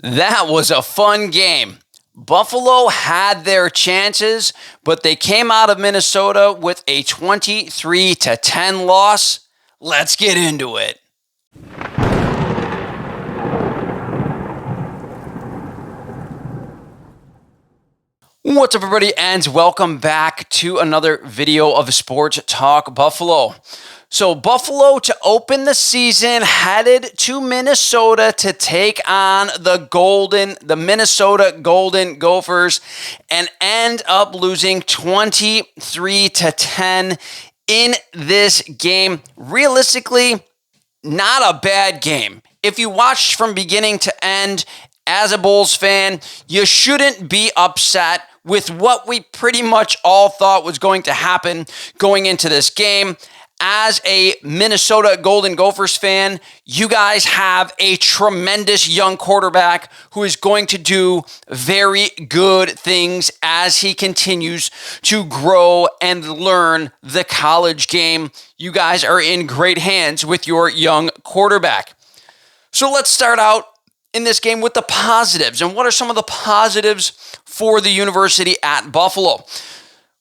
That was a fun game. Buffalo had their chances, but they came out of Minnesota with a 23-10 loss. Let's get into it. What's up, everybody, and welcome back to another video of Sports Talk Buffalo. So Buffalo, to open the season, headed to Minnesota to take on the Minnesota Golden Gophers and end up losing 23-10 in this game. Realistically, not a bad game. If you watched from beginning to end as a Bulls fan, you shouldn't be upset with what we pretty much all thought was going to happen going into this game. As a Minnesota Golden Gophers fan, you guys have a tremendous young quarterback who is going to do very good things as he continues to grow and learn the college game. You guys are in great hands with your young quarterback. So let's start out in this game with the positives. And what are some of the positives for the University at Buffalo?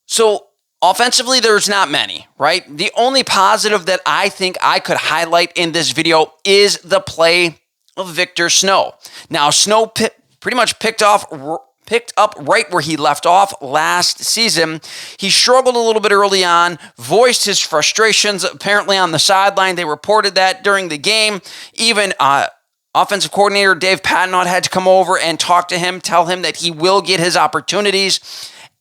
So offensively, there's not many, right? The only positive that I think I could highlight in this video is the play of Victor Snow. Now, Snow pretty much picked up right where he left off last season. He struggled a little bit early on, voiced his frustrations apparently on the sideline. They reported that during the game. Even offensive coordinator Dave Patnott had to come over and talk to him, tell him that he will get his opportunities.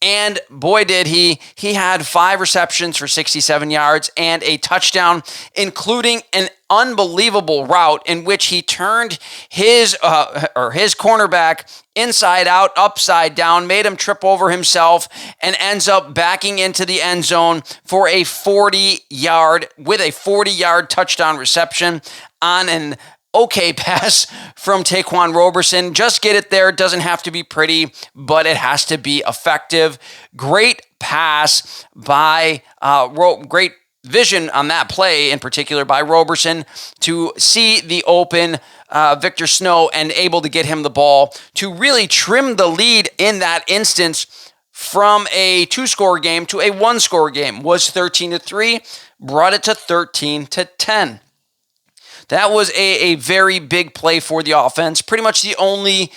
And boy, did he. He had 5 receptions for 67 yards and a touchdown, including an unbelievable route in which he turned his cornerback inside out, upside down, made him trip over himself, and ends up backing into the end zone for a 40-yard touchdown reception on an okay pass from Taquan Roberson. Just get it there. It doesn't have to be pretty, but it has to be effective. Great pass by, great vision on that play in particular by Roberson to see the open Victor Snow and able to get him the ball to really trim the lead in that instance from a 2-score game to a 1-score game. Was 13-3, brought it to 13-10. That was a very big play for the offense. Pretty much the only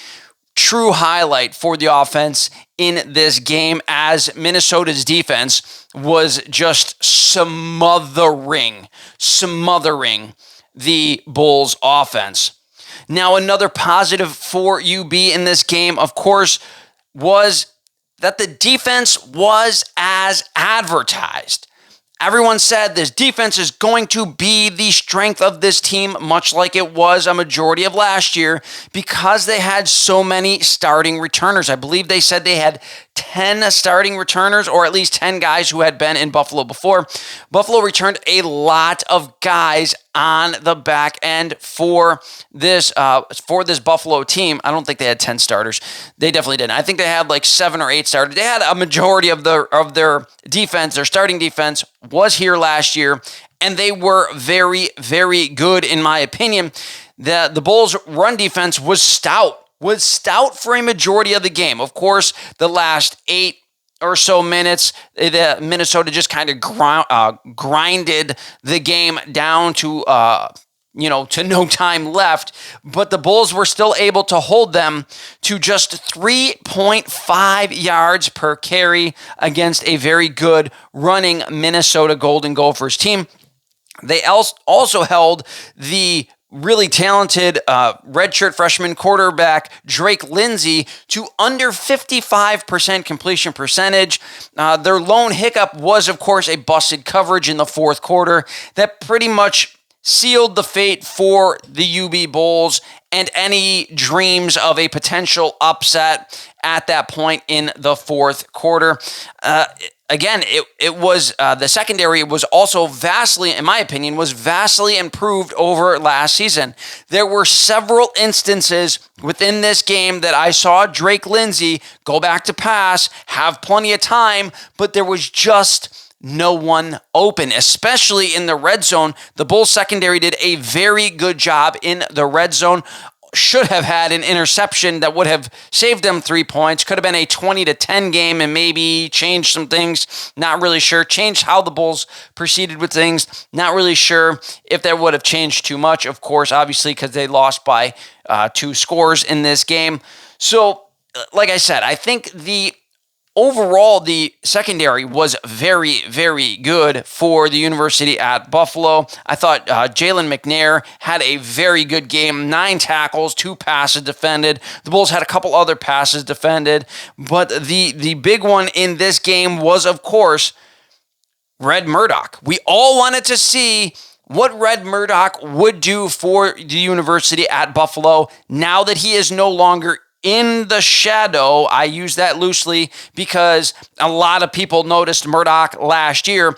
true highlight for the offense in this game, as Minnesota's defense was just smothering the Bulls' offense. Now, another positive for UB in this game, of course, was that the defense was as advertised. Everyone said this defense is going to be the strength of this team, much like it was a majority of last year, because they had so many starting returners. I believe they said they had 10 starting returners, or at least 10 guys who had been in Buffalo before. Buffalo returned a lot of guys on the back end for this Buffalo team. I don't think they had 10 starters. They definitely didn't. I think they had like 7 or 8 starters. They had a majority of their defense. Their starting defense was here last year, and they were very, very good in my opinion. The Bulls' run defense was stout for a majority of the game. Of course, the last 8 or so minutes, the Minnesota just kind of grinded the game down to no time left, but the Bulls were still able to hold them to just 3.5 yards per carry against a very good running Minnesota Golden Gophers team. They also held the really talented redshirt freshman quarterback Drake Lindsey to under 55% completion percentage. Their lone hiccup was, of course, a busted coverage in the fourth quarter that pretty much sealed the fate for the UB Bulls and any dreams of a potential upset at that point in the fourth quarter. Again, it was the secondary was also vastly, in my opinion, was vastly improved over last season. There were several instances within this game that I saw Drake Lindsey go back to pass, have plenty of time, but there was just no one open, especially in the red zone. The Bulls secondary did a very good job in the red zone. should have had an interception that would have saved them 3 points. Could have been a 20-10 game and maybe changed some things. Not really sure. Changed how the Bulls proceeded with things. Not really sure if that would have changed too much, of course, obviously, because they lost by 2 scores in this game. So, like I said, I think overall, the secondary was very, very good for the University at Buffalo. I thought Jalen McNair had a very good game. 9 tackles, 2 passes defended. The Bulls had a couple other passes defended. But the big one in this game was, of course, Red Murdoch. We all wanted to see what Red Murdoch would do for the University at Buffalo now that he is no longer in the shadow. I use that loosely because a lot of people noticed Murdoch last year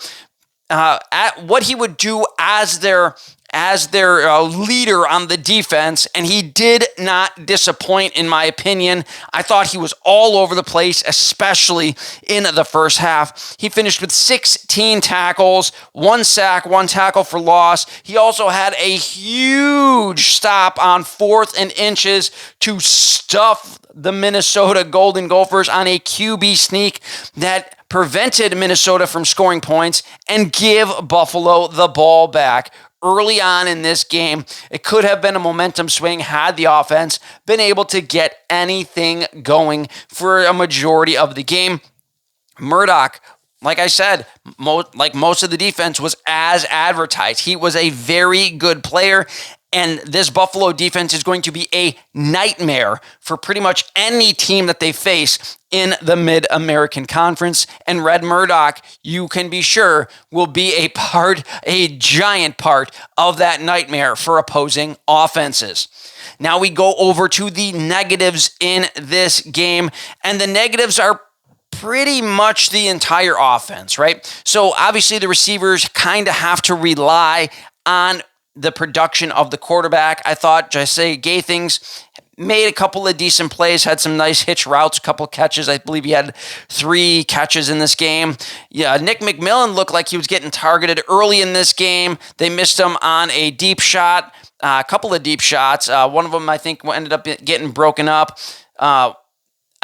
at what he would do as their leader on the defense, and he did not disappoint, in my opinion. I thought he was all over the place, especially in the first half. He finished with 16 tackles, 1 sack, 1 tackle for loss. He also had a huge stop on 4th and inches to stuff the Minnesota Golden Gophers on a QB sneak that prevented Minnesota from scoring points and give Buffalo the ball back. Early on in this game, it could have been a momentum swing had the offense been able to get anything going for a majority of the game. Murdoch, like I said, like most of the defense, was as advertised. He was a very good player, and this Buffalo defense is going to be a nightmare for pretty much any team that they face in the Mid-American Conference. And Red Murdoch, you can be sure, will be a giant part of that nightmare for opposing offenses. Now we go over to the negatives in this game, and the negatives are pretty much the entire offense, right? So obviously the receivers kind of have to rely on the production of the quarterback. I thought Jesse Gathings made a couple of decent plays, had some nice hitch routes, a couple catches. I believe he had 3 catches in this game. Yeah, Nick McMillan looked like he was getting targeted early in this game. They missed him on a deep shot, a couple of deep shots. One of them, I think, ended up getting broken up. I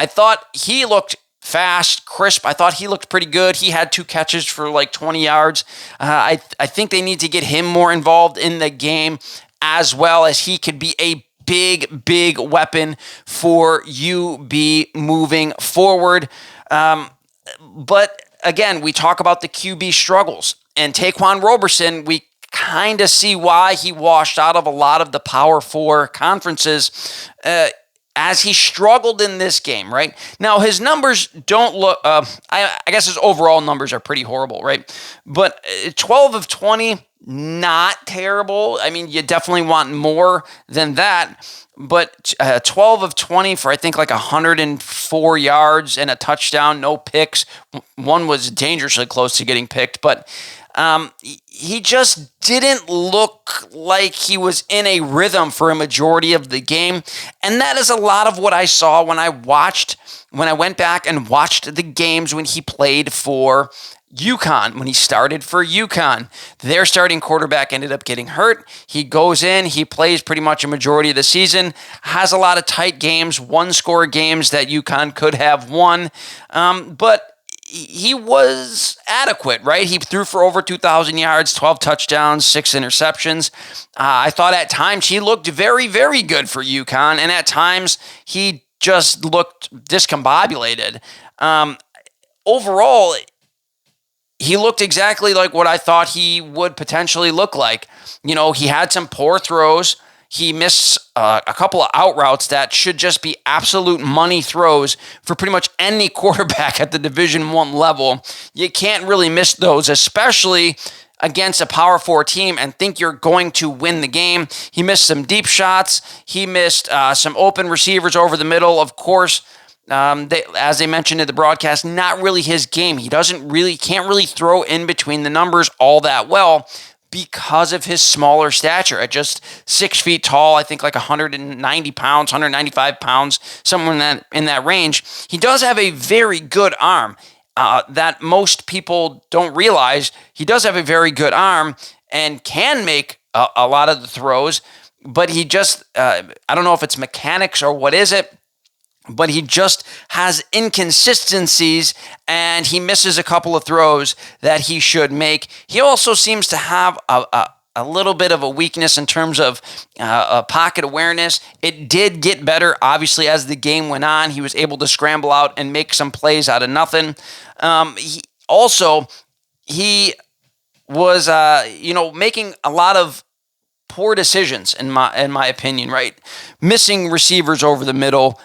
thought he looked fast, crisp. I thought he looked pretty good. He had 2 catches for like 20 yards. I think they need to get him more involved in the game, as well as he could be a big weapon for UB moving forward. But again, we talk about the QB struggles, and Taquan Roberson, we kind of see why he washed out of a lot of the Power 4 conferences as he struggled in this game, right? Now, his numbers don't look, I guess his overall numbers are pretty horrible, right? But 12 of 20, not terrible. I mean, you definitely want more than that. But 12 of 20 for, I think, like 104 yards and a touchdown, no picks. One was dangerously close to getting picked, but he just didn't look like he was in a rhythm for a majority of the game. And that is a lot of what I saw when I went back and watched the games when he played for UConn, when he started for UConn. Their starting quarterback ended up getting hurt. He goes in, he plays pretty much a majority of the season, has a lot of tight games, 1-score games that UConn could have won. But he was adequate, right? He threw for over 2,000 yards, 12 touchdowns, 6 interceptions. I thought at times he looked very, very good for UConn, and at times he just looked discombobulated. Overall, he looked exactly like what I thought he would potentially look like. You know, he had some poor throws. He missed a couple of out routes that should just be absolute money throws for pretty much any quarterback at the Division I level. You can't really miss those, especially against a Power 4 team, and think you're going to win the game. He missed some deep shots. He missed some open receivers over the middle. Of course, as they mentioned in the broadcast, not really his game. He can't really throw in between the numbers all that well, because of his smaller stature at just 6 feet tall, I think like 190 pounds, 195 pounds, somewhere in that range. He does have a very good arm that most people don't realize. He does have a very good arm and can make a lot of the throws, but he just, I don't know if it's mechanics or what is it, but he just has inconsistencies and he misses a couple of throws that he should make. He also seems to have a little bit of a weakness in terms of pocket awareness. It did get better, obviously, as the game went on. He was able to scramble out and make some plays out of nothing. He was, making a lot of poor decisions in my opinion, right? Missing receivers over the middle,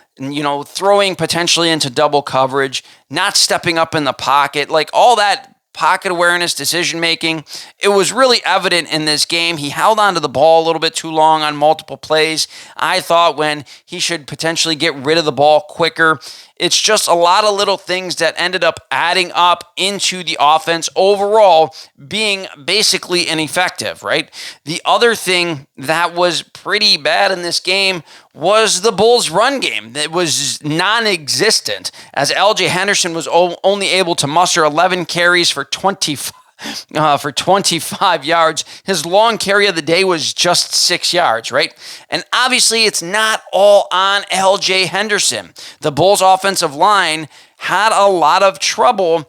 throwing potentially into double coverage, not stepping up in the pocket, like all that pocket awareness, decision making. It was really evident in this game. He held onto the ball a little bit too long on multiple plays. I thought when he should potentially get rid of the ball quicker. It's just a lot of little things that ended up adding up into the offense overall being basically ineffective, right? The other thing that was pretty bad in this game was the Bulls' run game. It was non-existent, as L.J. Henderson was only able to muster 11 carries for 25 yards. His long carry of the day was just 6 yards, right? And obviously, it's not all on L.J. Henderson. The Bulls' offensive line had a lot of trouble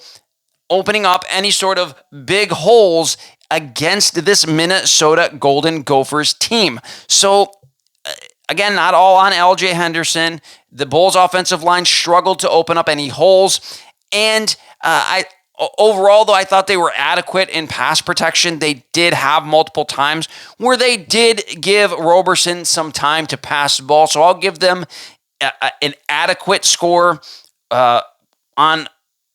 opening up any sort of big holes against this Minnesota Golden Gophers team. So, again, not all on L.J. Henderson. The Bulls' offensive line struggled to open up any holes. And overall, though, I thought they were adequate in pass protection. They did have multiple times where they did give Roberson some time to pass the ball. So I'll give them an adequate score on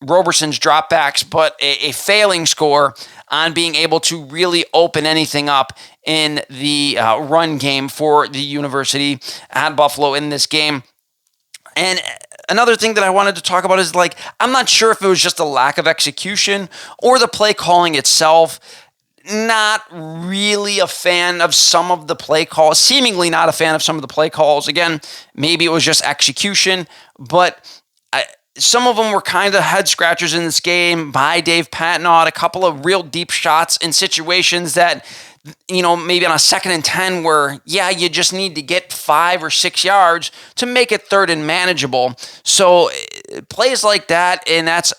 Roberson's dropbacks, but a failing score on being able to really open anything up in the run game for the University at Buffalo in this game. And another thing that I wanted to talk about is, I'm not sure if it was just a lack of execution or the play calling itself. Not really a fan of some of the play calls, seemingly not a fan of some of the play calls. Again, maybe it was just execution, but some of them were kind of head scratchers in this game by Dave Patnaud. A couple of real deep shots in situations that, maybe on a 2nd and 10 where, you just need to get 5 or 6 yards to make it third and manageable. So plays like that, and that's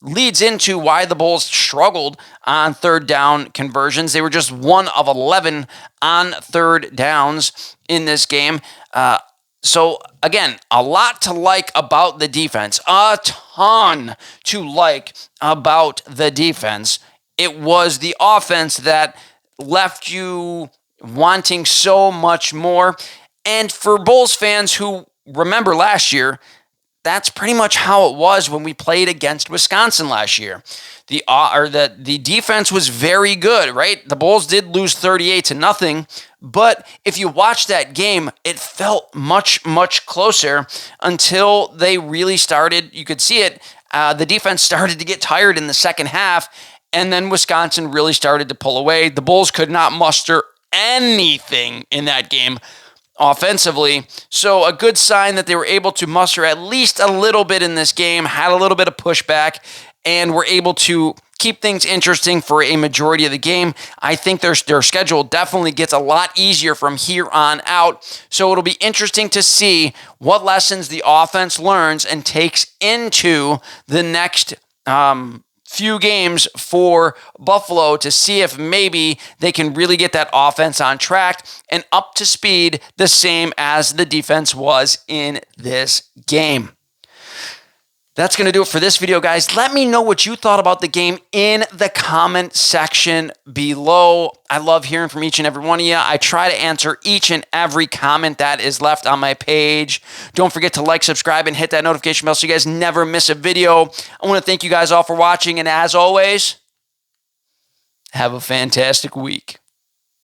leads into why the Bulls struggled on third down conversions. They were just 1 of 11 on third downs in this game. So, again, a lot to like about the defense. A ton to like about the defense. It was the offense that left you wanting so much more. And for Bulls fans who remember last year, that's pretty much how it was when we played against Wisconsin last year. The defense was very good, right? The Bulls did lose 38-0, but if you watch that game, it felt much, much closer until they really started. You could see it. The defense started to get tired in the second half, and then Wisconsin really started to pull away. The Bulls could not muster anything in that game offensively. So a good sign that they were able to muster at least a little bit in this game, had a little bit of pushback, and were able to keep things interesting for a majority of the game. I think their schedule definitely gets a lot easier from here on out. So it'll be interesting to see what lessons the offense learns and takes into the next few games for Buffalo to see if maybe they can really get that offense on track and up to speed the same as the defense was in this game. That's going to do it for this video, guys. Let me know what you thought about the game in the comment section below. I love hearing from each and every one of you. I try to answer each and every comment that is left on my page. Don't forget to like, subscribe, and hit that notification bell so you guys never miss a video. I want to thank you guys all for watching, and as always, have a fantastic week.